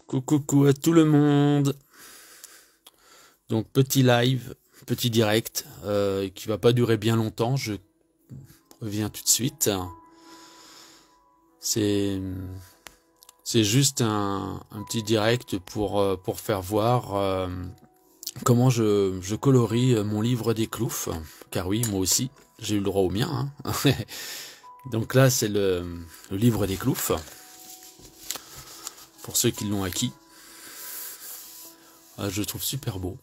Coucou à tout le monde. Donc petit live, petit direct qui va pas durer bien longtemps. Je reviens tout de suite. C'est juste un petit direct pour faire voir comment je colorie mon livre des Cloufs. Car oui, moi aussi, j'ai eu le droit au mien. Hein. Donc là, c'est le livre des Cloufs. Pour ceux qui l'ont acquis. Je le trouve super beau.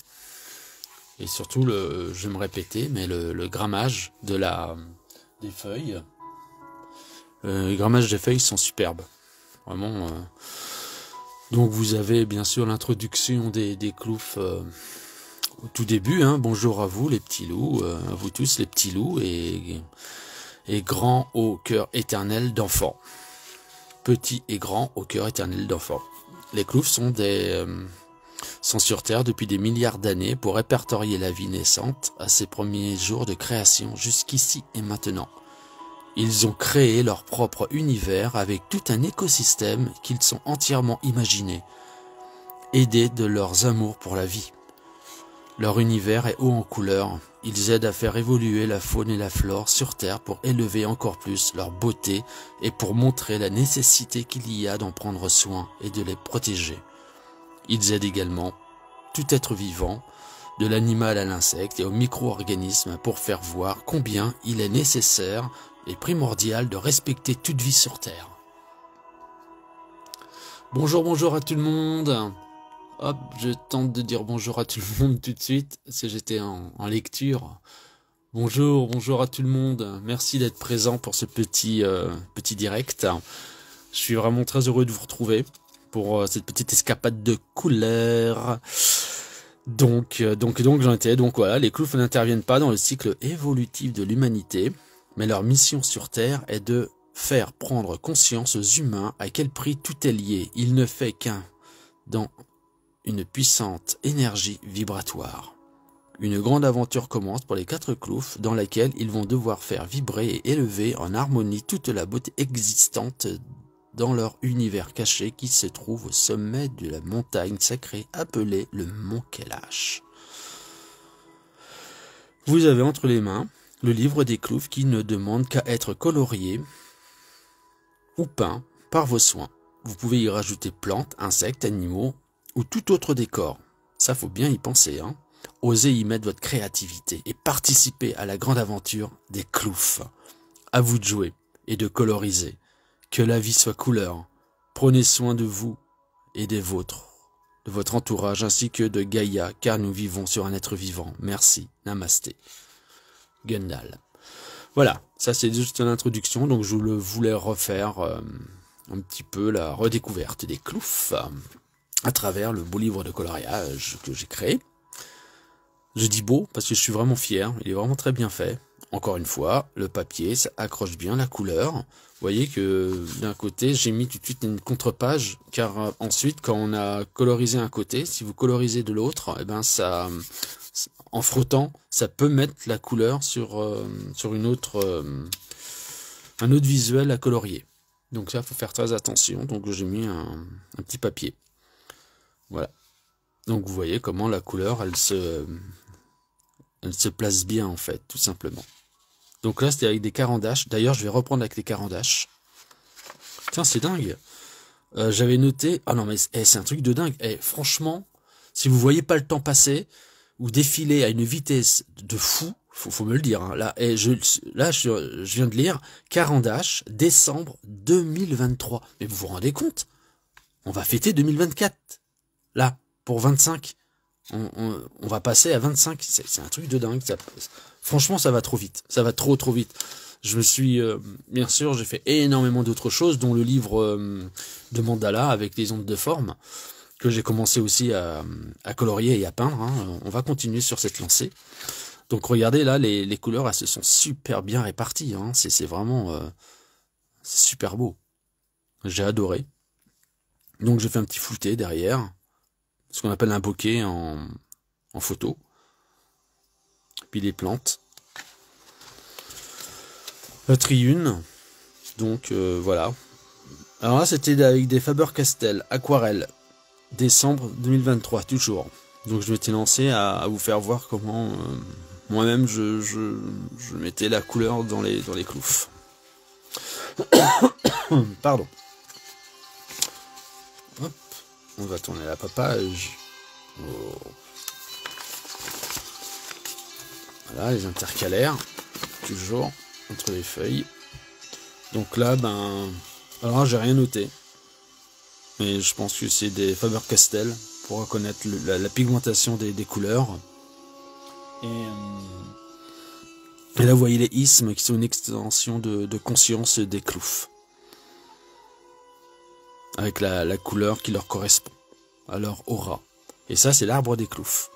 Et surtout, je vais me répéter, mais le grammage des feuilles. Les grammages des feuilles sont superbes. Vraiment. Donc vous avez bien sûr l'introduction des Cloufs au tout début. Hein. Bonjour à vous les petits loups, à vous tous les petits loups et grands au cœur éternel d'enfants. Petits et grands au cœur éternel d'enfants. Les Cloufs sont sur Terre depuis des milliards d'années pour répertorier la vie naissante à ses premiers jours de création jusqu'ici et maintenant. Ils ont créé leur propre univers avec tout un écosystème qu'ils sont entièrement imaginés, aidés de leurs amours pour la vie. Leur univers est haut en couleurs, ils aident à faire évoluer la faune et la flore sur Terre pour élever encore plus leur beauté et pour montrer la nécessité qu'il y a d'en prendre soin et de les protéger. Ils aident également tout être vivant, de l'animal à l'insecte et au micro-organisme pour faire voir combien il est nécessaire et primordial de respecter toute vie sur Terre. Bonjour à tout le monde. Hop, je tente de dire bonjour à tout le monde tout de suite, parce que j'étais en lecture. Bonjour à tout le monde. Merci d'être présent pour ce petit direct. Je suis vraiment très heureux de vous retrouver pour cette petite escapade de couleurs. Donc j'en étais. Donc voilà, les Cloufs n'interviennent pas dans le cycle évolutif de l'humanité, mais leur mission sur Terre est de faire prendre conscience aux humains à quel prix tout est lié. Il ne fait qu'un dans une puissante énergie vibratoire. Une grande aventure commence pour les 4 Cloufs dans laquelle ils vont devoir faire vibrer et élever en harmonie toute la beauté existante dans leur univers caché qui se trouve au sommet de la montagne sacrée appelée le Mont Kailash. Vous avez entre les mains le livre des Cloufs qui ne demande qu'à être colorié ou peint par vos soins. Vous pouvez y rajouter plantes, insectes, animaux ou tout autre décor. Ça, faut bien y penser, hein. Osez y mettre votre créativité et participer à la grande aventure des Cloufs. À vous de jouer et de coloriser. Que la vie soit couleur. Prenez soin de vous et des vôtres, de votre entourage ainsi que de Gaïa, car nous vivons sur un être vivant. Merci. Namasté. Gundal. Voilà, ça c'est juste une introduction, donc je voulais refaire un petit peu la redécouverte des Cloufs à travers le beau livre de coloriage que j'ai créé. Je dis beau parce que je suis vraiment fier, il est vraiment très bien fait. Encore une fois, le papier, ça accroche bien la couleur. Vous voyez que d'un côté, j'ai mis tout de suite une contre-page, car ensuite, quand on a colorisé un côté, si vous colorisez de l'autre, eh ben ça, en frottant, ça peut mettre la couleur sur un autre visuel à colorier. Donc ça, faut faire très attention. Donc j'ai mis un petit papier. Voilà. Donc vous voyez comment la couleur, elle se place bien en fait, tout simplement. Donc là, c'était avec des carandaches. D'ailleurs, je vais reprendre avec les carandaches. Tiens, c'est dingue. J'avais noté... Ah non, mais c'est un truc de dingue. Franchement, si vous voyez pas le temps passer, ou défiler à une vitesse de fou, faut me le dire. Hein. Là, je viens de lire Carandache, décembre 2023. Mais vous vous rendez compte? On va fêter 2024. Là, pour 25. On va passer à 25. C'est un truc de dingue. Franchement, ça va trop vite. Ça va trop vite. Je me suis... bien sûr, j'ai fait énormément d'autres choses, dont le livre de mandala avec les ondes de forme, que j'ai commencé aussi à colorier et à peindre. Hein. On va continuer sur cette lancée. Donc regardez là, les couleurs, elles se sont super bien réparties. Hein. C'est vraiment... c'est super beau. J'ai adoré. Donc j'ai fait un petit flouté derrière. Ce qu'on appelle un bokeh en photo. Puis les plantes. La triune. Donc voilà. Alors là, c'était avec des Faber-Castell aquarelle. décembre 2023, toujours. Donc je m'étais lancé à vous faire voir comment moi-même je mettais la couleur dans les cloufs. Pardon. Hop, on va tourner la papage. Oh. Voilà, les intercalaires, toujours entre les feuilles. Donc là, ben, alors j'ai rien noté, mais je pense que c'est des Faber-Castell pour reconnaître la pigmentation des couleurs. Et là, vous voyez les isthmes qui sont une extension de conscience des cloufs, avec la couleur qui leur correspond à leur aura. Et ça, c'est l'arbre des cloufs.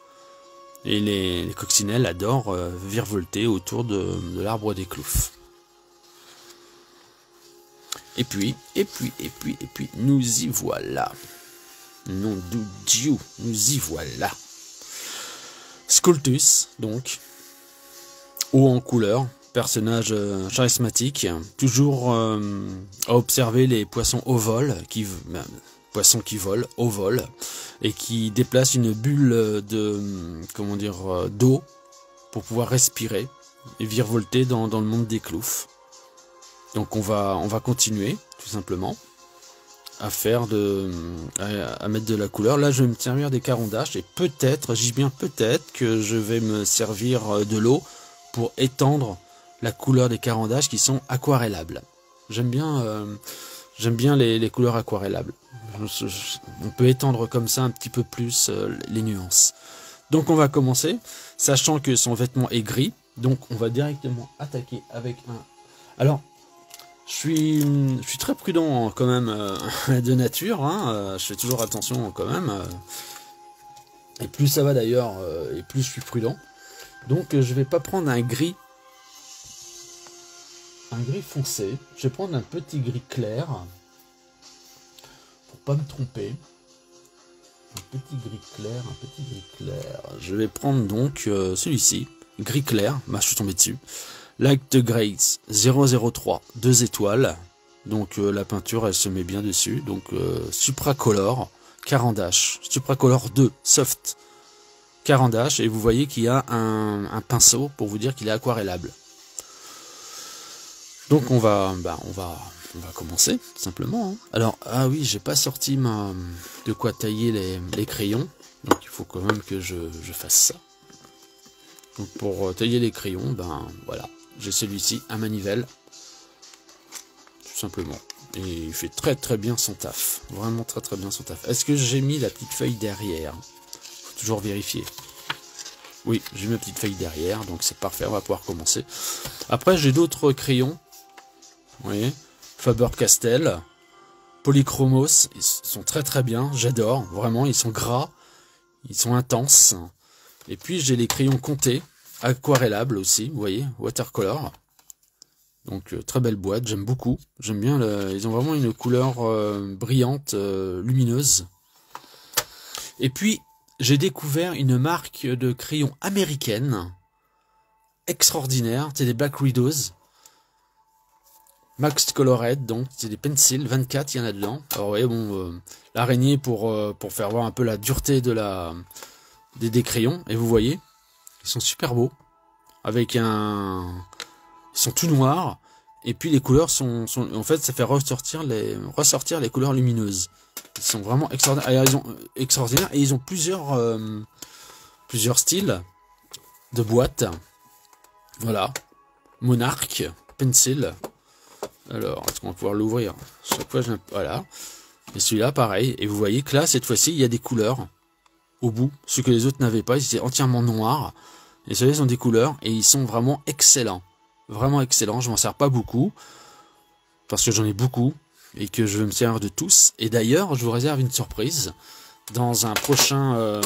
Et les coccinelles adorent virevolter autour de l'arbre des cloufs. Et puis, nous y voilà. Nom de Dieu, nous y voilà. Scoltus, donc, haut en couleur, personnage charismatique, toujours à observer les poissons au vol, poissons qui volent au vol, et qui déplacent une bulle d'eau pour pouvoir respirer et virevolter dans le monde des cloufs. Donc on va continuer, tout simplement, à mettre de la couleur. Là, je vais me servir des carondaches et peut-être, j'y bien peut-être, que je vais me servir de l'eau pour étendre la couleur des carondaches qui sont aquarellables. J'aime bien les couleurs aquarellables. On peut étendre comme ça un petit peu plus les nuances. Donc on va commencer, sachant que son vêtement est gris, donc on va directement attaquer avec un... Alors, je suis très prudent quand même de nature, hein, je fais toujours attention quand même, et plus ça va d'ailleurs, et plus je suis prudent. Donc je vais pas prendre un gris foncé, je vais prendre un petit gris clair, pour pas me tromper. Un petit gris clair. Je vais prendre donc celui-ci, gris clair, je suis tombé dessus. Light Grace 003, 2 étoiles. Donc la peinture elle se met bien dessus. Donc Supracolor, Carandache. Supracolor 2, Soft, Carandache. Et vous voyez qu'il y a un pinceau pour vous dire qu'il est aquarellable. Donc on va commencer, tout simplement. Hein. Alors, ah oui, j'ai pas sorti de quoi tailler les crayons. Donc il faut quand même que je fasse ça. Donc pour tailler les crayons, ben voilà. J'ai celui-ci, un manivelle, tout simplement. Et il fait très très bien son taf. Vraiment très très bien son taf. Est-ce que j'ai mis la petite feuille derrière? Faut toujours vérifier. Oui, j'ai mis ma petite feuille derrière, donc c'est parfait, on va pouvoir commencer. Après, j'ai d'autres crayons. Vous voyez, Faber-Castell, Polychromos, ils sont très très bien, j'adore, vraiment, ils sont gras, ils sont intenses. Et puis j'ai les crayons Conté, aquarellables aussi, vous voyez, watercolor. Donc très belle boîte, j'aime beaucoup. J'aime bien, ils ont vraiment une couleur brillante, lumineuse. Et puis j'ai découvert une marque de crayons américaine, extraordinaire, c'est des Black Widows. Max Colored, donc c'est des pencils, 24 il y en a dedans. Alors vous voyez, bon, l'araignée pour faire voir un peu la dureté des crayons. Et vous voyez, ils sont super beaux. Ils sont tout noirs. Et puis les couleurs sont en fait, ça fait ressortir les couleurs lumineuses. Ils sont vraiment extraordinaires. Alors, ils ont extraordinaires et ils ont plusieurs styles de boîtes. Voilà, Monarch, Pencil. Alors, est-ce qu'on va pouvoir l'ouvrir? Chaque fois, voilà. Et celui-là, pareil. Et vous voyez que là, cette fois-ci, il y a des couleurs au bout. Ce que les autres n'avaient pas, ils étaient entièrement noirs. Et ceux-là, ils ont des couleurs et ils sont vraiment excellents. Vraiment excellents. Je m'en sers pas beaucoup. Parce que j'en ai beaucoup. Et que je veux me servir de tous. Et d'ailleurs, je vous réserve une surprise. Dans un prochain...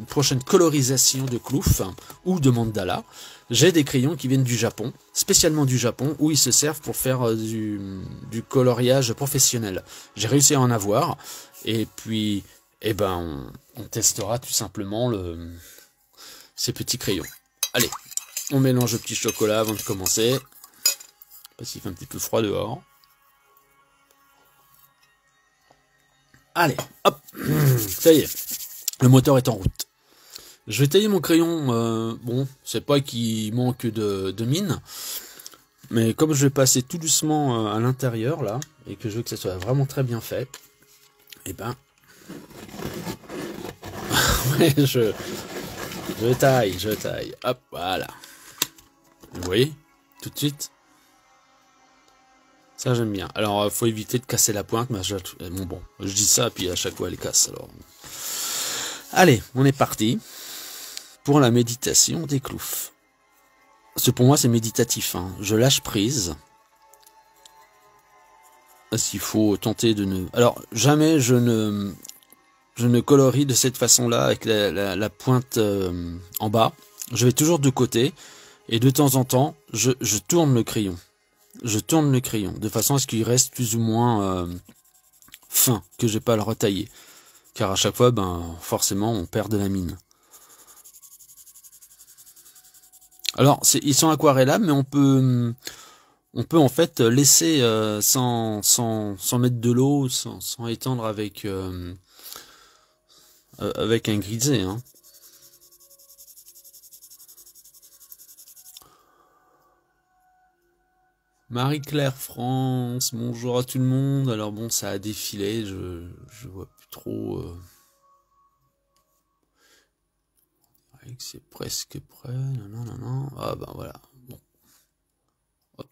prochaine colorisation de clouf ou de mandala, j'ai des crayons qui viennent du Japon, spécialement du Japon, où ils se servent pour faire du coloriage professionnel. J'ai réussi à en avoir, et puis, eh ben, on testera tout simplement ces petits crayons. Allez, on mélange le petit chocolat avant de commencer, parce qu'il fait un petit peu froid dehors. Allez, hop, ça y est, le moteur est en route. Je vais tailler mon crayon, bon, c'est pas qu'il manque de mine, mais comme je vais passer tout doucement à l'intérieur, là, et que je veux que ça soit vraiment très bien fait, et ben, ouais, je taille, hop, voilà. Vous voyez, tout de suite. Ça j'aime bien. Alors faut éviter de casser la pointe, mais bon, je dis ça puis à chaque fois elle casse. Alors, allez, on est parti pour la méditation des cloufs. Parce que pour moi c'est méditatif. Hein. Je lâche prise. Parce qu'il faut tenter de ne. Alors jamais je ne colorie de cette façon-là avec la pointe en bas. Je vais toujours de côté et de temps en temps je tourne le crayon. Je tourne le crayon de façon à ce qu'il reste plus ou moins fin, que j'ai pas à le retailler. Car à chaque fois, ben forcément, on perd de la mine. Alors, ils sont aquarellables, mais on peut en fait laisser sans mettre de l'eau, sans étendre avec un grisé. Hein. Marie-Claire France, bonjour à tout le monde. Alors bon, ça a défilé, je vois plus trop. C'est presque prêt. Non. Ah ben voilà. Bon. Hop.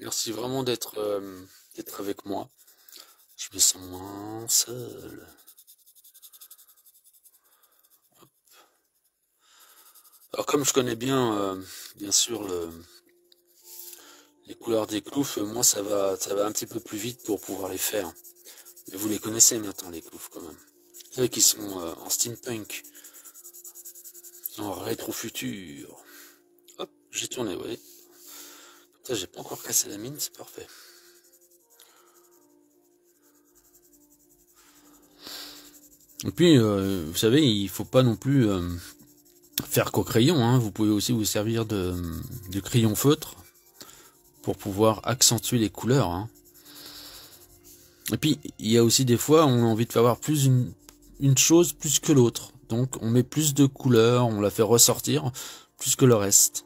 Merci vraiment d'être avec moi. Je me sens moins seul. Hop. Alors comme je connais bien, bien sûr les couleurs des cloufs, moi ça va un petit peu plus vite pour pouvoir les faire. Mais vous les connaissez maintenant les cloufs quand même. Vous savez qu'ils sont en steampunk, en rétro-futur. Hop, j'ai tourné, vous voyez. Comme ça j'ai pas encore cassé la mine, c'est parfait. Et puis, vous savez, il faut pas non plus faire qu'au crayon. Hein. Vous pouvez aussi vous servir de crayon feutre pour pouvoir accentuer les couleurs. Hein. Et puis, il y a aussi des fois, on a envie de faire avoir plus une chose plus que l'autre. Donc, on met plus de couleurs, on la fait ressortir plus que le reste.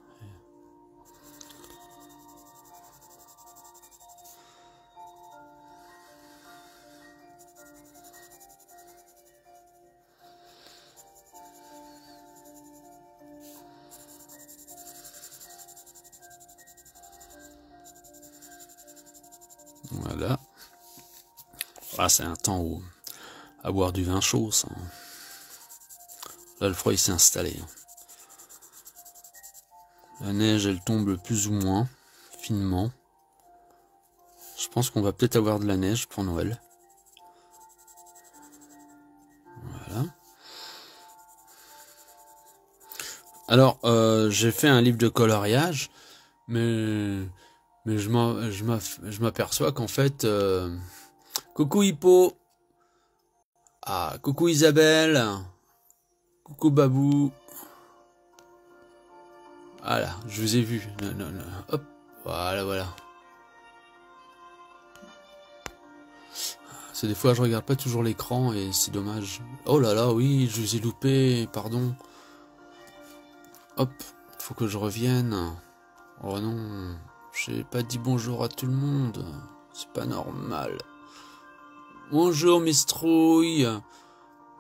Voilà. Ah, c'est un temps à boire du vin chaud, ça. Là, le froid, il s'est installé. La neige, elle tombe plus ou moins, finement. Je pense qu'on va peut-être avoir de la neige pour Noël. Voilà. Alors, j'ai fait un livre de coloriage, mais je m'aperçois qu'en fait... Coucou Hippo. Ah, coucou Isabelle. Coucou Babou. Voilà, je vous ai vu. Non. Hop, voilà. C'est des fois je regarde pas toujours l'écran et c'est dommage. Oh là là, oui, je vous ai loupé, pardon. Hop, faut que je revienne. Oh non, j'ai pas dit bonjour à tout le monde. C'est pas normal. Bonjour Miss Trouille.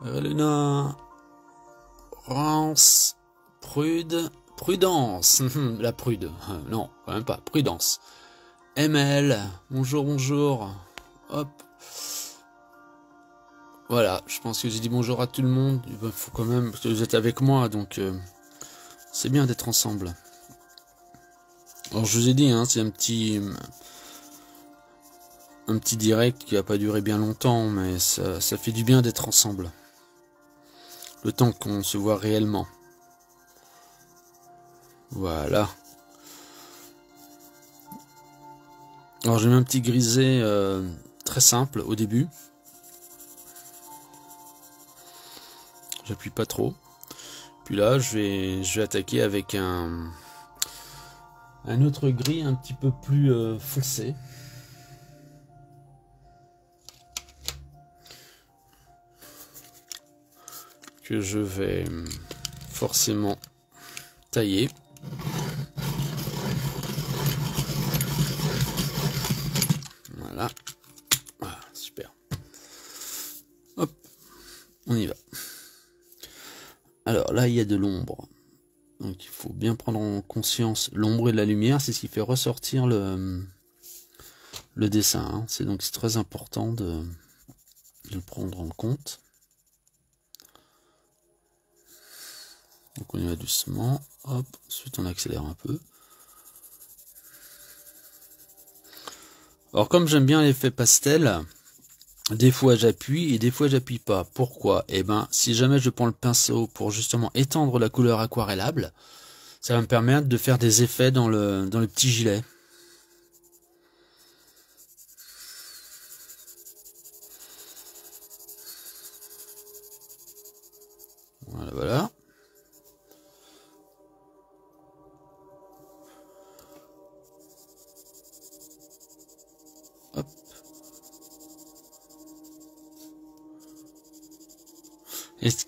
Luna. Rance. Prudence. La prude. Non, quand même pas. Prudence. ML. Bonjour. Hop. Voilà, je pense que j'ai dit bonjour à tout le monde. Il faut quand même, parce que vous êtes avec moi, donc c'est bien d'être ensemble. Alors je vous ai dit, hein, c'est un petit direct qui a pas duré bien longtemps, mais ça fait du bien d'être ensemble. Le temps qu'on se voit réellement. Voilà. Alors j'ai mis un petit grisé très simple au début. J'appuie pas trop. Puis là, je vais attaquer avec un autre gris un petit peu plus foncé. que je vais forcément tailler. Voilà. Voilà, super. Hop, on y va. Alors là, il y a de l'ombre. Donc il faut bien prendre en conscience l'ombre et la lumière, c'est ce qui fait ressortir le dessin. Hein. C'est très important de le prendre en compte. Donc on y va doucement. Hop, ensuite on accélère un peu. Alors comme j'aime bien l'effet pastel, des fois j'appuie et des fois j'appuie pas. Pourquoi? Eh ben, si jamais je prends le pinceau pour justement étendre la couleur aquarellable, ça va me permettre de faire des effets dans le petit gilet. Voilà, voilà. Hop. Et ce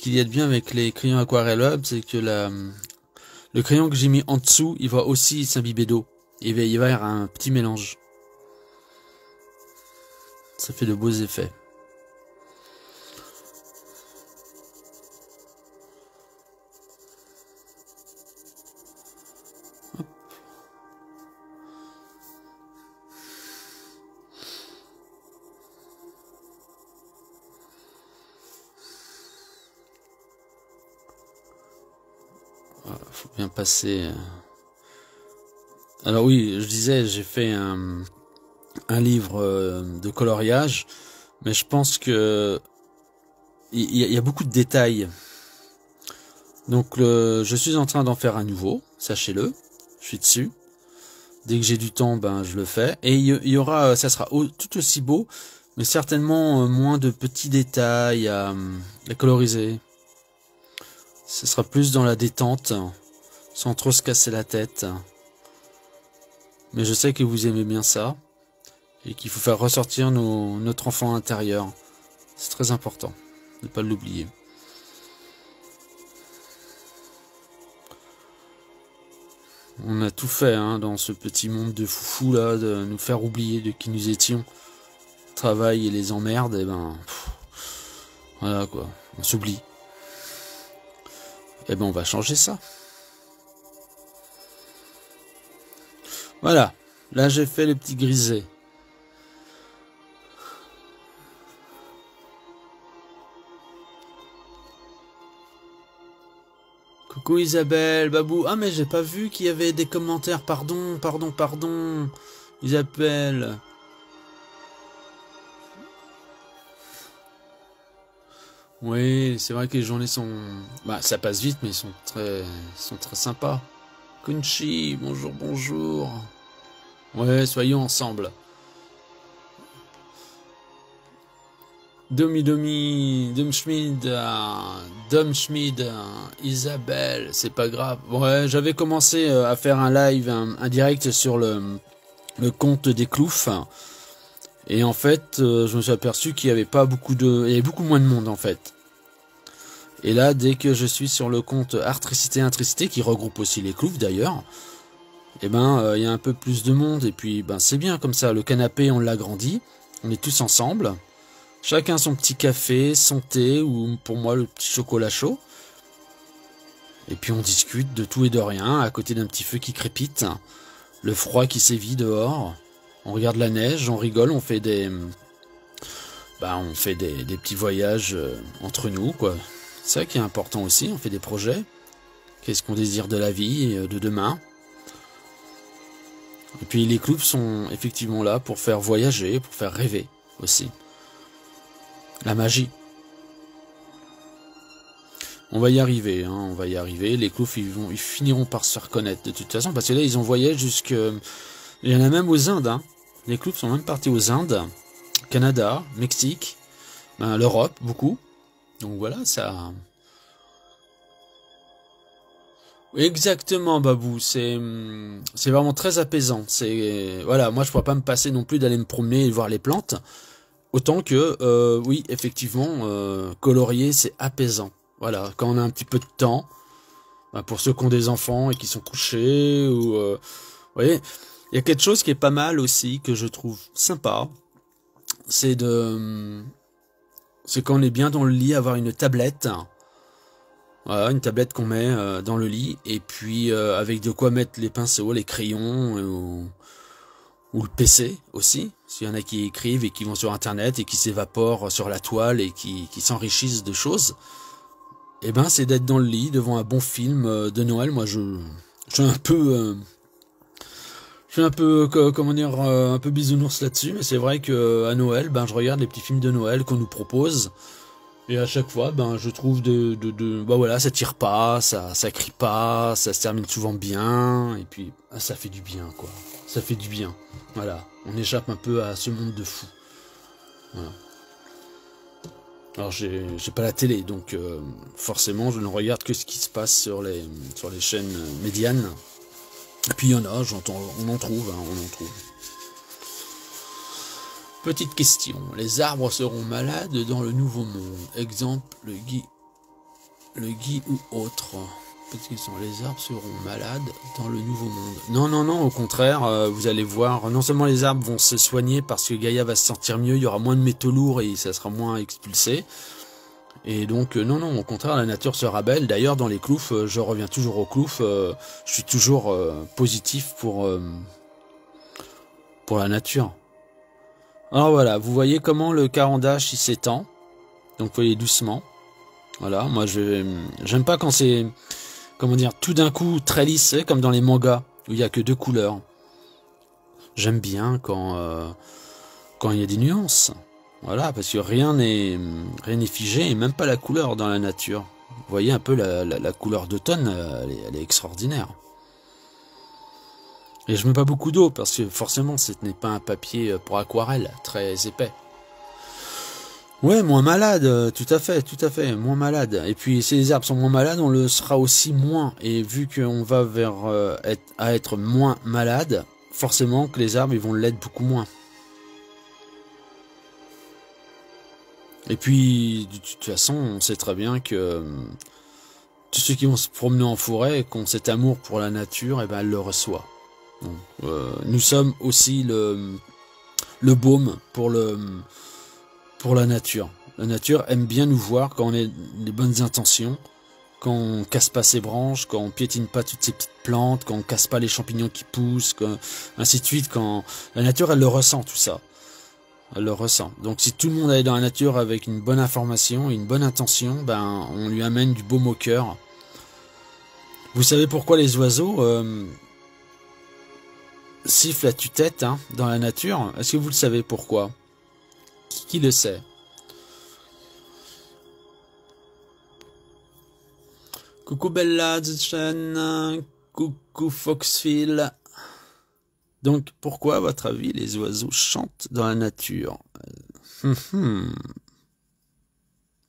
qu'il y a de bien avec les crayons aquarellables, c'est que le crayon que j'ai mis en dessous, il va aussi s'imbiber d'eau. Il va y avoir un petit mélange. Ça fait de beaux effets. Hop. Voilà, faut bien passer. Alors oui, je disais, j'ai fait un livre de coloriage, mais je pense que il y a beaucoup de détails. Donc je suis en train d'en faire un nouveau, sachez-le, je suis dessus. Dès que j'ai du temps, ben je le fais. Et il y aura, ça sera tout aussi beau, mais certainement moins de petits détails à coloriser. Ce sera plus dans la détente, sans trop se casser la tête. Mais je sais que vous aimez bien ça, et qu'il faut faire ressortir notre enfant intérieur. C'est très important, ne pas l'oublier. On a tout fait hein, dans ce petit monde de foufou là, de nous faire oublier de qui nous étions. Le travail et les emmerdes, et ben... voilà quoi, on s'oublie. Et ben on va changer ça. Voilà, là j'ai fait le petit grisé. Coucou Isabelle, Babou. Ah mais j'ai pas vu qu'il y avait des commentaires, pardon. Isabelle. Oui, c'est vrai que les journées sont... Bah ça passe vite mais ils sont très sympas. Kunchi, bonjour. Ouais, soyons ensemble. Domschmid, Isabelle, c'est pas grave. Ouais, j'avais commencé à faire un live, un direct sur le compte des Cloufs. Et en fait, je me suis aperçu qu'il y avait pas beaucoup il y avait beaucoup moins de monde en fait. Et là, dès que je suis sur le compte Artricité, qui regroupe aussi les Cloufs d'ailleurs, et ben, il y a un peu plus de monde. Et puis, ben, c'est bien comme ça. Le canapé, on l'agrandit. On est tous ensemble. Chacun son petit café, son thé, ou pour moi le petit chocolat chaud. Et puis on discute de tout et de rien, à côté d'un petit feu qui crépite, le froid qui sévit dehors. On regarde la neige, on rigole, on fait des petits voyages entre nous, quoi. C'est ça qui est important aussi, on fait des projets. Qu'est-ce qu'on désire de la vie et de demain. Et puis les Cloufs sont effectivement là pour faire voyager, pour faire rêver aussi. La magie. On va y arriver, hein, on va y arriver. Les Cloufs, ils finiront par se reconnaître de toute façon, parce que là, ils ont voyagé jusque... Il y en a même aux Indes, hein. Les Cloufs sont même partis aux Indes, Canada, Mexique, l'Europe, beaucoup. Donc voilà, ça... Exactement, Babou, c'est vraiment très apaisant. Voilà, moi je pourrais pas me passer non plus d'aller me promener et voir les plantes. Autant que, oui, effectivement, colorier, c'est apaisant. Voilà, quand on a un petit peu de temps, ben, pour ceux qui ont des enfants et qui sont couchés, ou, vous voyez, il y a quelque chose qui est pas mal aussi, que je trouve sympa, c'est c'est quand on est bien dans le lit, avoir une tablette, voilà, une tablette qu'on met dans le lit, et puis avec de quoi mettre les pinceaux, les crayons, ou le PC aussi, s'il y en a qui écrivent et qui vont sur internet et qui s'évaporent sur la toile et qui s'enrichissent de choses, et ben c'est d'être dans le lit devant un bon film de Noël. Moi je suis un peu comment dire, un peu bisounours là-dessus, mais c'est vrai que à Noël, ben je regarde les petits films de Noël qu'on nous propose, et à chaque fois, ben je trouve bah voilà, ça tire pas, ça crie pas, ça se termine souvent bien, et puis ça fait du bien, quoi. Ça fait du bien. Voilà, on échappe un peu à ce monde de fou. Voilà. Alors j'ai pas la télé, donc forcément je ne regarde que ce qui se passe sur les chaînes médianes. Et puis il y en a, on en trouve, hein, on en trouve. Petite question, les arbres seront malades dans le nouveau monde. Exemple, le gui ou autre. Petite question, les arbres seront malades dans le nouveau monde. Non, non, non, au contraire, vous allez voir, non seulement les arbres vont se soigner parce que Gaïa va se sentir mieux, il y aura moins de métaux lourds et ça sera moins expulsé. Et donc, non, non, au contraire, la nature sera belle. D'ailleurs, dans les cloufs, je reviens toujours aux cloufs, je suis toujours positif pour la nature. Alors voilà, vous voyez comment le carandache il s'étend. Donc vous voyez doucement. Voilà, moi j'aime pas quand c'est, comment dire, tout d'un coup très lisse, comme dans les mangas où il y a que deux couleurs. J'aime bien quand il y a des nuances. Voilà, parce que rien n'est figé, et même pas la couleur dans la nature. Vous voyez un peu la couleur d'automne, elle est extraordinaire. Et je mets pas beaucoup d'eau parce que forcément ce n'est pas un papier pour aquarelle très épais. Ouais, moins malade, tout à fait, moins malade. Et puis si les arbres sont moins malades, on le sera aussi moins. Et vu qu'on va vers être moins malade, forcément que les arbres ils vont l'être beaucoup moins. Et puis de toute façon, on sait très bien que tous ceux qui vont se promener en forêt, qui ont cet amour pour la nature, et ben elle le reçoit. Donc, nous sommes aussi le baume pour la nature. La nature aime bien nous voir quand on a les bonnes intentions, quand on casse pas ses branches, quand on piétine pas toutes ces petites plantes, quand on casse pas les champignons qui poussent, ainsi de suite. Quand la nature, elle le ressent tout ça. Elle le ressent. Donc si tout le monde est dans la nature avec une bonne information et une bonne intention, ben on lui amène du baume au cœur. Vous savez pourquoi les oiseaux siffle à tue-tête dans la nature? Est-ce que vous le savez pourquoi? Qui le sait? Coucou Bella Chen, coucou Foxville. Donc pourquoi à votre avis les oiseaux chantent dans la nature?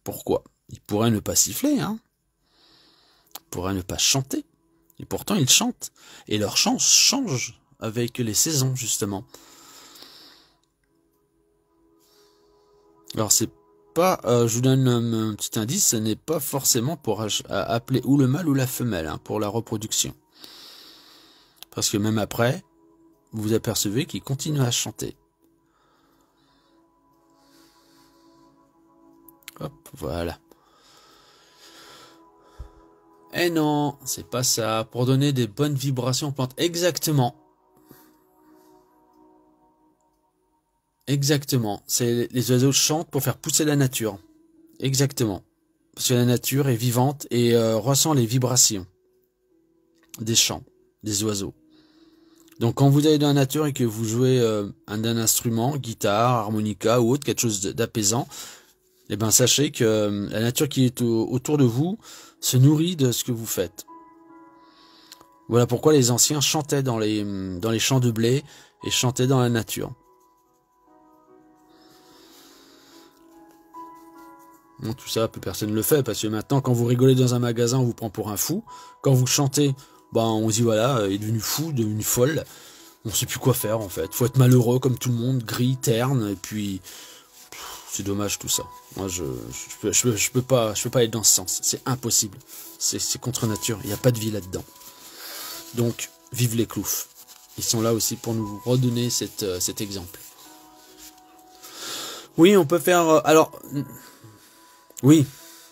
Pourquoi? Ils pourraient ne pas siffler, hein? Ils pourraient ne pas chanter. Et pourtant ils chantent. Et leur chant change avec les saisons, justement. Alors c'est pas, je vous donne un petit indice, ce n'est pas forcément pour appeler ou le mâle ou la femelle, pour la reproduction. Parce que même après, vous vous apercevez qu'ils continuent à chanter. Hop, voilà. Eh non, c'est pas ça. Pour donner des bonnes vibrations aux plantes. Exactement. Exactement. Les oiseaux chantent pour faire pousser la nature. Exactement. Parce que la nature est vivante et ressent les vibrations des chants, des oiseaux. Donc quand vous allez dans la nature et que vous jouez un instrument, guitare, harmonica ou autre, quelque chose d'apaisant, eh ben sachez que la nature qui est autour de vous se nourrit de ce que vous faites. Voilà pourquoi les anciens chantaient dans les champs de blé et chantaient dans la nature. Bon, tout ça, plus personne ne le fait, parce que maintenant, quand vous rigolez dans un magasin, on vous prend pour un fou. Quand vous chantez, on se dit, voilà, il est devenu fou, devenu folle. On sait plus quoi faire, en fait. Faut être malheureux, comme tout le monde, gris, terne, et puis C'est dommage tout ça. Moi, je peux pas aller dans ce sens. C'est impossible. C'est contre nature. Il n'y a pas de vie là-dedans. Donc, vive les cloufs. Ils sont là aussi pour nous redonner cet exemple. Oui, on peut faire... oui,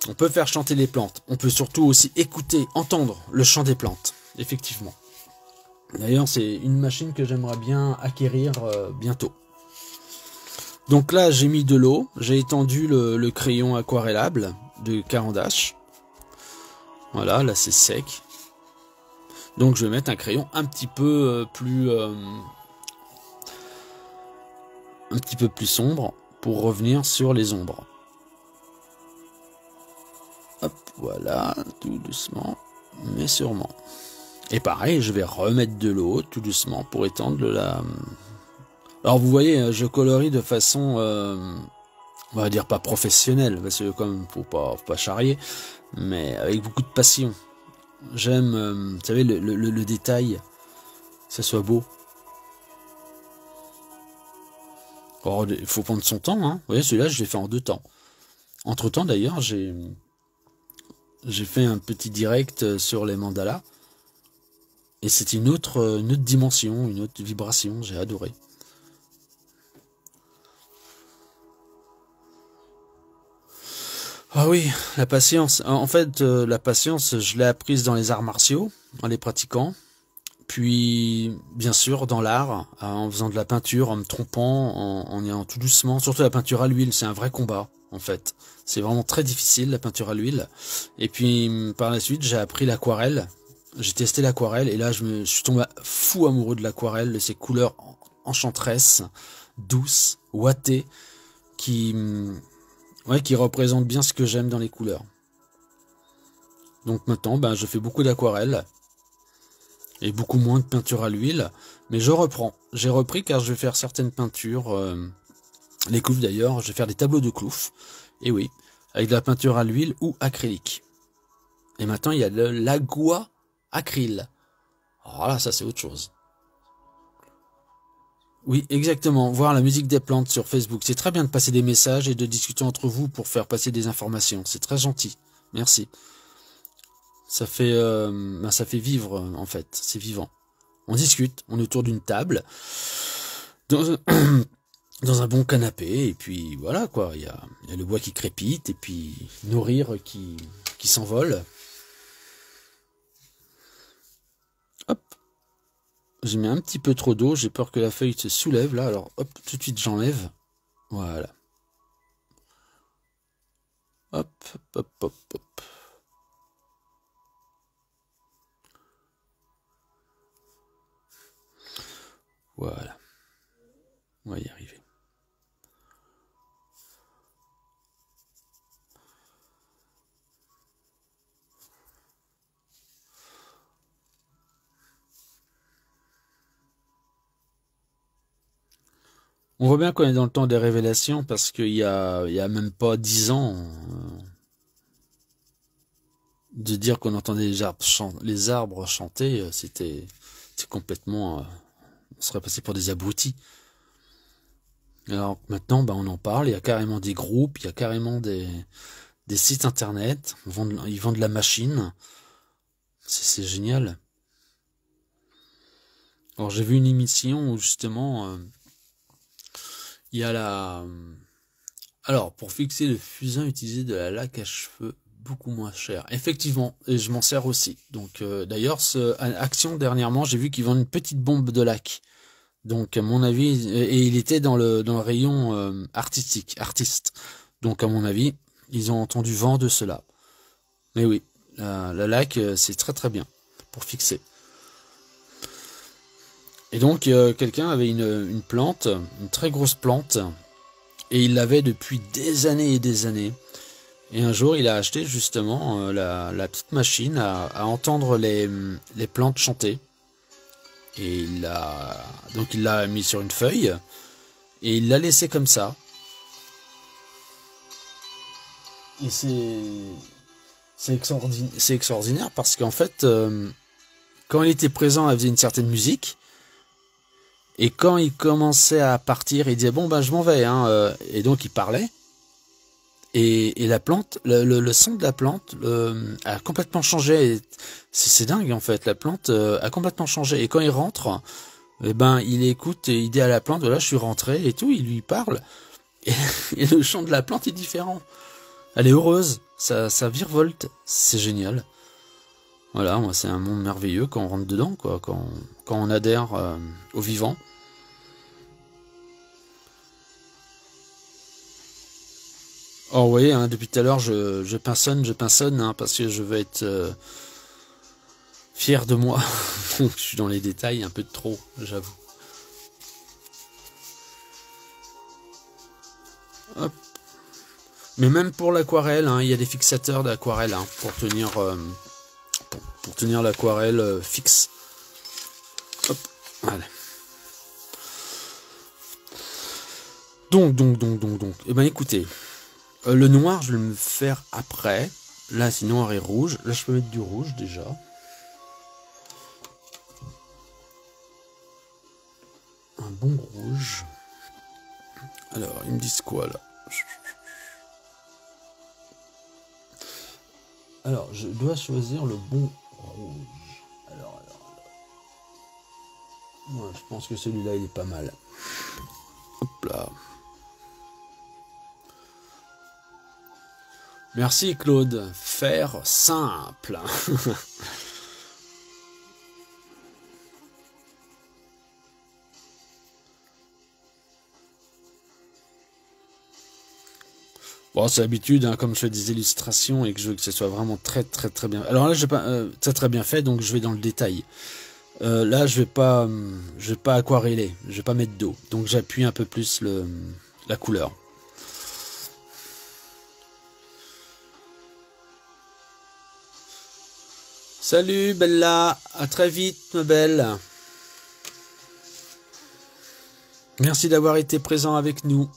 on peut faire chanter les plantes. On peut surtout aussi écouter, entendre le chant des plantes. Effectivement. D'ailleurs, c'est une machine que j'aimerais bien acquérir bientôt. Donc là, j'ai mis de l'eau. J'ai étendu le crayon aquarellable de Caran d'Ache. Voilà, là c'est sec. Donc je vais mettre un crayon un petit peu plus sombre pour revenir sur les ombres. Hop, voilà, tout doucement, mais sûrement. Et pareil, je vais remettre de l'eau tout doucement pour étendre la... Alors vous voyez, je colorie de façon, on va dire pas professionnelle, parce que comme faut pas charrier, mais avec beaucoup de passion. J'aime, vous savez, le détail, que ça soit beau. Alors, il faut prendre son temps, hein. Vous voyez, celui-là, je l'ai fait en 2 temps. Entre-temps, d'ailleurs, j'ai fait un petit direct sur les mandalas. Et c'est une autre dimension, une autre vibration, j'ai adoré. Ah oui, la patience. En fait, la patience, je l'ai apprise dans les arts martiaux, en les pratiquant. Puis, bien sûr, dans l'art, en faisant de la peinture, en me trompant, en y allant tout doucement. Surtout la peinture à l'huile, c'est un vrai combat, en fait. C'est vraiment très difficile, la peinture à l'huile. Et puis, par la suite, j'ai appris l'aquarelle. J'ai testé l'aquarelle, et là, je suis tombé fou amoureux de l'aquarelle, de ces couleurs enchanteresses, douces, ouatées, qui représentent bien ce que j'aime dans les couleurs. Donc maintenant, je fais beaucoup d'aquarelle. Et beaucoup moins de peinture à l'huile, mais je reprends. J'ai repris car je vais faire certaines peintures, les cloufs d'ailleurs, je vais faire des tableaux de cloufs, et oui, avec de la peinture à l'huile ou acrylique. Et maintenant il y a l'agua acryl. Alors là, ça c'est autre chose. Oui, exactement, voir la musique des plantes sur Facebook, c'est très bien de passer des messages et de discuter entre vous pour faire passer des informations, c'est très gentil, merci. Ça fait vivre, en fait, c'est vivant. On discute, on est autour d'une table, dans un bon canapé, et puis voilà quoi, il y a le bois qui crépite, et puis nos rires qui s'envolent. Hop, j'ai mis un petit peu trop d'eau, j'ai peur que la feuille se soulève là, alors hop, tout de suite j'enlève. Voilà. Hop, hop, hop, hop. Voilà. On va y arriver. On voit bien qu'on est dans le temps des révélations parce qu'il y a même pas 10 ans de dire qu'on entendait les arbres chanter, c'est complètement... on serait passé pour des abrutis. Alors maintenant, on en parle, il y a carrément des groupes, il y a carrément des sites internet, ils vendent la machine. C'est génial. Alors j'ai vu une émission où justement, il y a alors pour fixer le fusain, utiliser de la laque à cheveux beaucoup moins cher. Effectivement, et je m'en sers aussi. Donc d'ailleurs, Action dernièrement, j'ai vu qu'ils vendent une petite bombe de laque. Donc à mon avis, et il était dans le rayon artiste. Donc à mon avis, ils ont entendu vent de cela. Mais oui, la laque, c'est très très bien pour fixer. Et donc quelqu'un avait une plante, une très grosse plante, et il l'avait depuis des années et des années. Et un jour, il a acheté justement la petite machine à entendre les plantes chanter. Et il l'a mis sur une feuille et il l'a laissé comme ça. Et c'est extraordinaire parce qu'en fait, quand il était présent, elle faisait une certaine musique. Et quand il commençait à partir, il disait bon je m'en vais, hein, et donc il parlait. Et la plante, le son de la plante a complètement changé. C'est dingue en fait, la plante a complètement changé. Et quand il rentre, eh ben il écoute et il dit à la plante, voilà, je suis rentré et tout, il lui parle. Et le chant de la plante est différent. Elle est heureuse, ça virevolte, c'est génial. Voilà, moi c'est un monde merveilleux quand on rentre dedans, quoi, quand on adhère au vivant. Oh, vous voyez, hein, depuis tout à l'heure, je pinçonne, hein, parce que je veux être fier de moi. Donc, je suis dans les détails un peu de trop, j'avoue. Hop. Mais même pour l'aquarelle, hein, il y a des fixateurs d'aquarelle hein, pour tenir l'aquarelle fixe. Hop, voilà. Donc. Eh ben écoutez, le noir, je vais me faire après. Là, c'est noir et rouge. Là, je peux mettre du rouge déjà. Un bon rouge. Alors, ils me disent quoi là? Alors, je dois choisir le bon rouge. Alors. Ouais, je pense que celui-là, il est pas mal. Hop là. Merci Claude. Faire simple. Bon, c'est l'habitude, hein, comme je fais des illustrations et que je veux que ce soit vraiment très bien. Alors là, je vais pas très bien fait, donc je vais dans le détail. Là, je vais pas aquareller, je vais pas mettre d'eau, donc j'appuie un peu plus la couleur. Salut Bella, à très vite ma belle. Merci d'avoir été présent avec nous.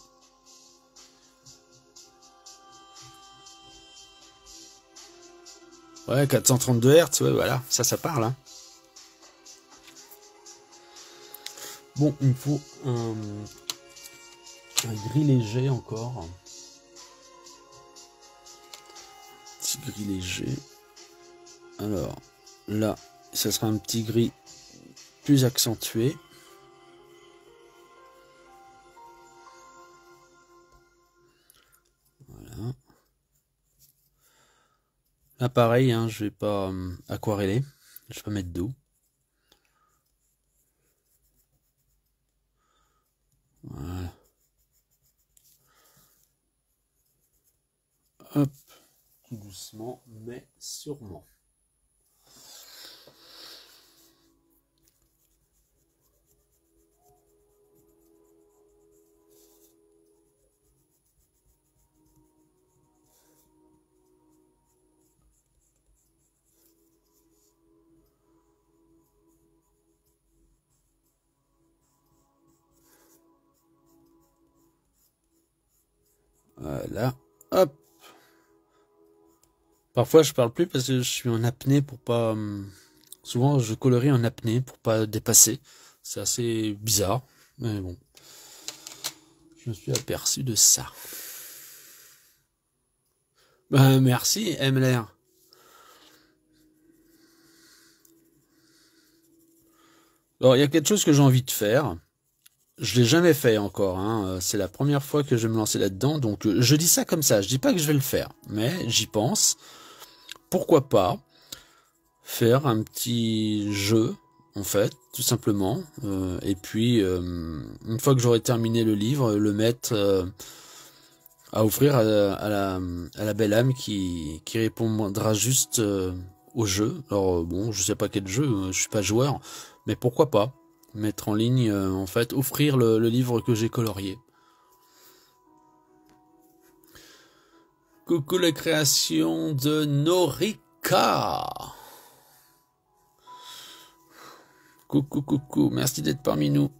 Ouais, 432 Hz, ouais, voilà, ça parle. Hein. Bon, il me faut un gris léger encore. Petit gris léger. Alors, là, ça sera un petit gris plus accentué. Voilà. Là, pareil, hein, je vais pas aquareller. Je vais pas mettre d'eau. Voilà. Hop. Tout doucement, mais sûrement. Voilà. Hop. Parfois, je parle plus parce que je suis en apnée pour pas... souvent, je colorie en apnée pour pas dépasser. C'est assez bizarre, mais bon. Je me suis aperçu de ça. Ben, merci, MLR. Alors, il y a quelque chose que j'ai envie de faire. Je l'ai jamais fait encore. Hein. C'est la première fois que je vais me lancer là-dedans. Donc, je dis ça comme ça. Je dis pas que je vais le faire. Mais j'y pense. Pourquoi pas faire un petit jeu, en fait, tout simplement. Et puis, une fois que j'aurai terminé le livre, le mettre à offrir à la belle âme qui répondra juste au jeu. Alors, bon, je sais pas quel jeu, je suis pas joueur. Mais pourquoi pas mettre en ligne, en fait, offrir le livre que j'ai colorié. Coucou la création de Norika. Coucou, merci d'être parmi nous.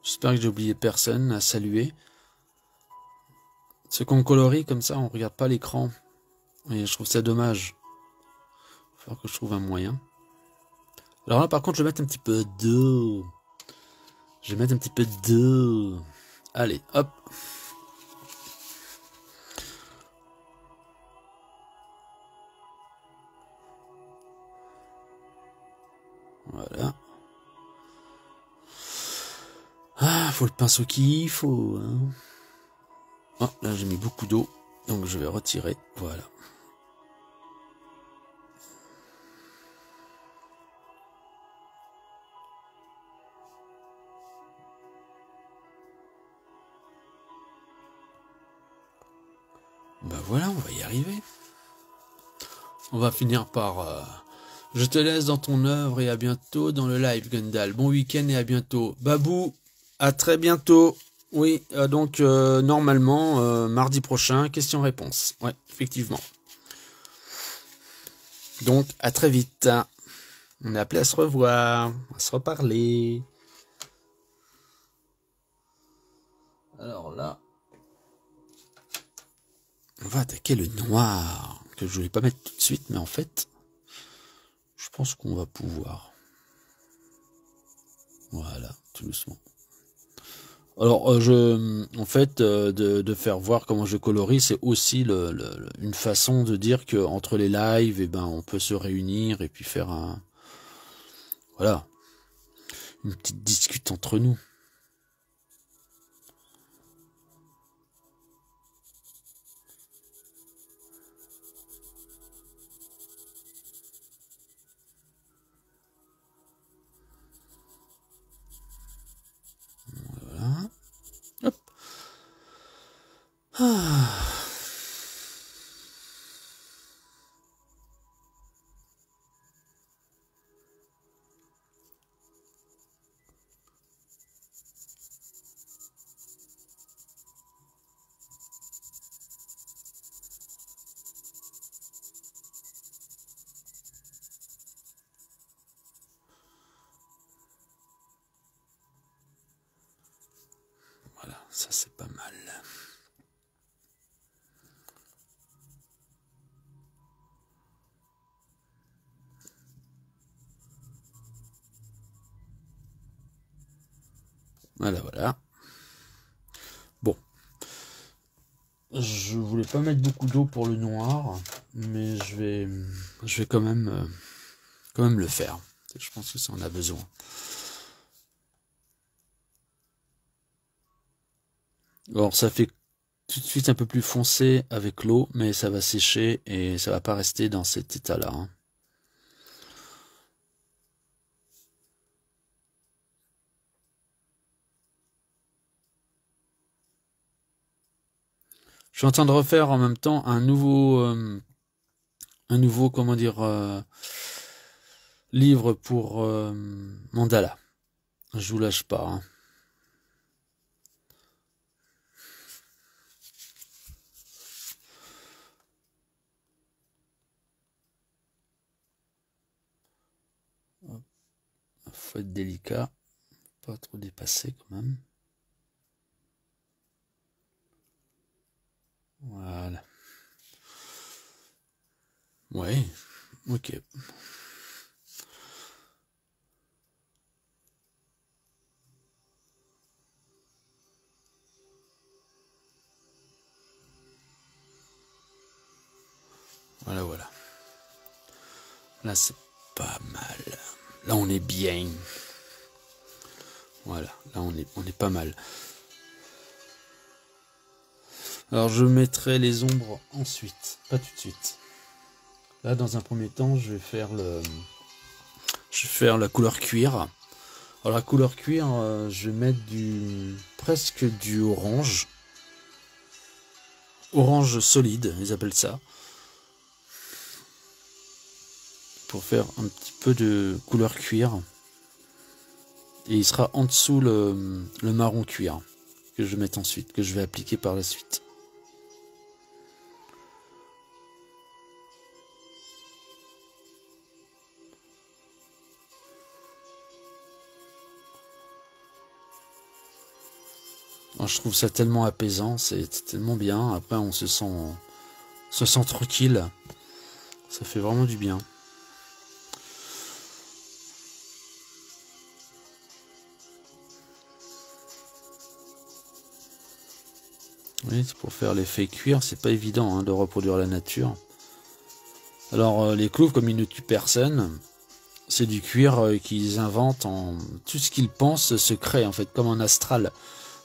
J'espère que j'ai oublié personne à saluer. Ce qu'on colorie comme ça, on regarde pas l'écran. Et je trouve ça dommage. Il va falloir que je trouve un moyen. Alors là, par contre, je vais mettre un petit peu d'eau. Je vais mettre un petit peu d'eau. Allez, hop. Voilà. Ah, faut le pinceau qu'il faut. Hein. Oh, là j'ai mis beaucoup d'eau, donc je vais retirer. Voilà. Ben voilà, on va y arriver. On va finir par... Je te laisse dans ton œuvre et à bientôt dans le live, Gundal. Bon week-end et à bientôt. Babou, à très bientôt. Oui, donc normalement, mardi prochain, question-réponse. Ouais, effectivement. Donc, à très vite. On est appelé à se revoir, à se reparler. Alors là, on va attaquer le noir, que je voulais pas mettre tout de suite, mais en fait, je pense qu'on va pouvoir. Voilà, tout doucement. Alors, en fait, de faire voir comment je colorie, c'est aussi une façon de dire que entre les lives, eh ben, on peut se réunir et puis faire voilà, une petite discute entre nous. Voilà. Hop. Ah. Voilà, ça c'est pas mal. Voilà, voilà. Bon. Je voulais pas mettre beaucoup d'eau pour le noir, mais je vais quand même le faire. Je pense que ça en a besoin. Alors ça fait tout de suite un peu plus foncé avec l'eau, mais ça va sécher et ça va pas rester dans cet état-là. Hein. Je suis en train de refaire en même temps un nouveau comment dire, livre pour Mandala. Je vous lâche pas. Hein. Faut être délicat, pas trop dépasser quand même. Voilà. Ouais, ok. Voilà, voilà. Là, c'est pas mal. Là, on est bien. Voilà, là, on est pas mal. Alors, je mettrai les ombres ensuite, pas tout de suite. Là, dans un premier temps, je vais faire la couleur cuir. Alors, la couleur cuir, je vais mettre presque du orange. Orange solide, ils appellent ça. Pour faire un petit peu de couleur cuir. Et il sera en dessous le marron cuir que je vais mettre ensuite, que je vais appliquer par la suite. Alors, je trouve ça tellement apaisant, c'est tellement bien. Après, on se sent tranquille. Ça fait vraiment du bien. Oui, c'est pour faire l'effet cuir, c'est pas évident hein, de reproduire la nature. Alors les clous, comme ils ne tuent personne, c'est du cuir qu'ils inventent en... Tout ce qu'ils pensent se crée en fait, comme un astral.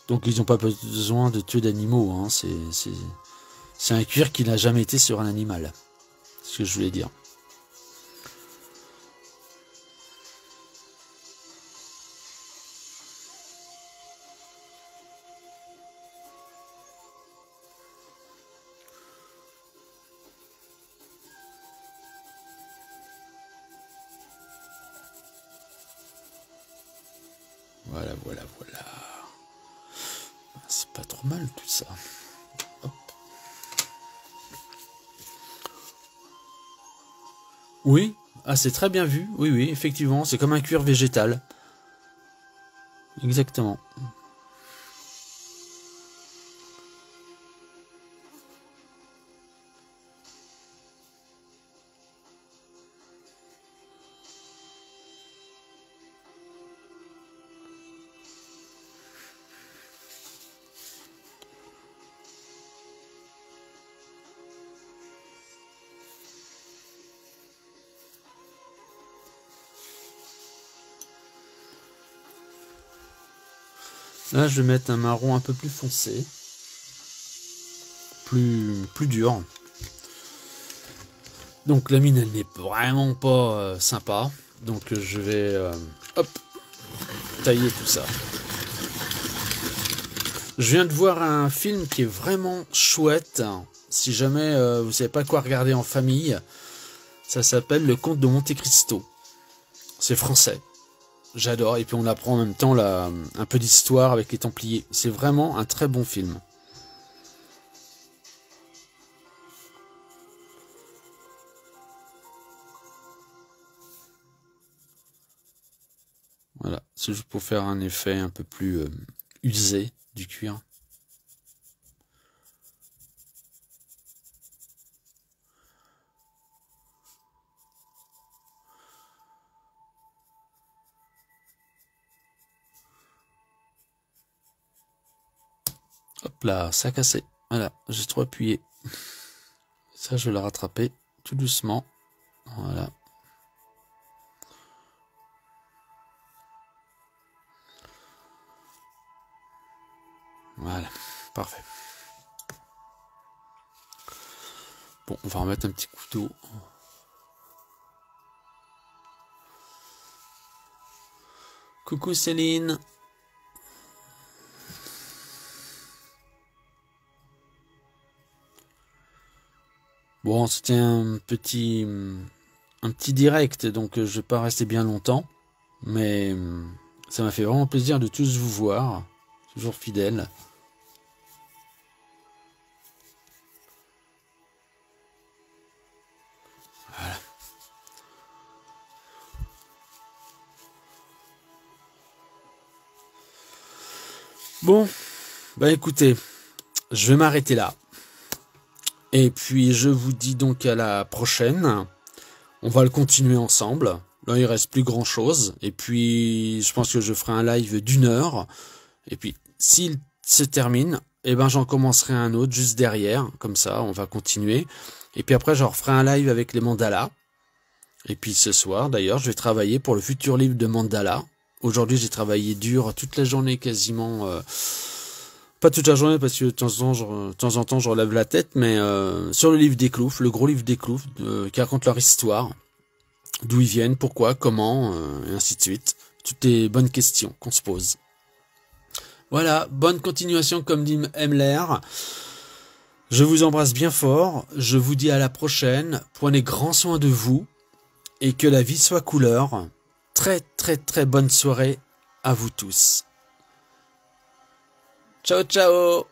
Donc ils n'ont pas besoin de tuer d'animaux, hein. C'est un cuir qui n'a jamais été sur un animal. C'est ce que je voulais dire. Voilà, voilà, voilà. C'est pas trop mal tout ça. Hop. Oui, ah c'est très bien vu. Oui, oui, effectivement, c'est comme un cuir végétal. Exactement. Là, je vais mettre un marron un peu plus foncé. Plus dur. Donc la mine, elle n'est vraiment pas sympa. Donc je vais hop, tailler tout ça. Je viens de voir un film qui est vraiment chouette. Si jamais vous ne savez pas quoi regarder en famille, ça s'appelle Le Comte de Monte Cristo. C'est français. J'adore. Et puis on apprend en même temps un peu d'histoire avec les Templiers. C'est vraiment un très bon film. Voilà. C'est juste pour faire un effet un peu plus usé du cuir. Hop là, ça a cassé. Voilà, j'ai trop appuyé. Ça, je vais le rattraper tout doucement. Voilà. Voilà, parfait. Bon, on va remettre un petit couteau. Coucou Céline. Bon, c'était un petit direct, donc je vais pas rester bien longtemps. Mais ça m'a fait vraiment plaisir de tous vous voir. Toujours fidèle. Voilà. Bon, bah écoutez, je vais m'arrêter là. Et puis je vous dis donc à la prochaine. On va le continuer ensemble. Là, il reste plus grand chose. Et puis, je pense que je ferai un live d'1 heure. Et puis, s'il se termine, eh ben, j'en commencerai un autre juste derrière. Comme ça, on va continuer. Et puis après, j'en referai un live avec les mandalas. Et puis ce soir, d'ailleurs, je vais travailler pour le futur livre de mandala. Aujourd'hui, j'ai travaillé dur toute la journée quasiment. Pas toute la journée parce que de temps en temps, je relève la tête. Mais sur le livre des Cloufs, le gros livre des Cloufs, qui raconte leur histoire. D'où ils viennent, pourquoi, comment, et ainsi de suite. Toutes les bonnes questions qu'on se pose. Voilà, bonne continuation comme dit Emler. Je vous embrasse bien fort. Je vous dis à la prochaine. Prenez grand soin de vous. Et que la vie soit couleur. Très très très bonne soirée à vous tous. Ciao ciao.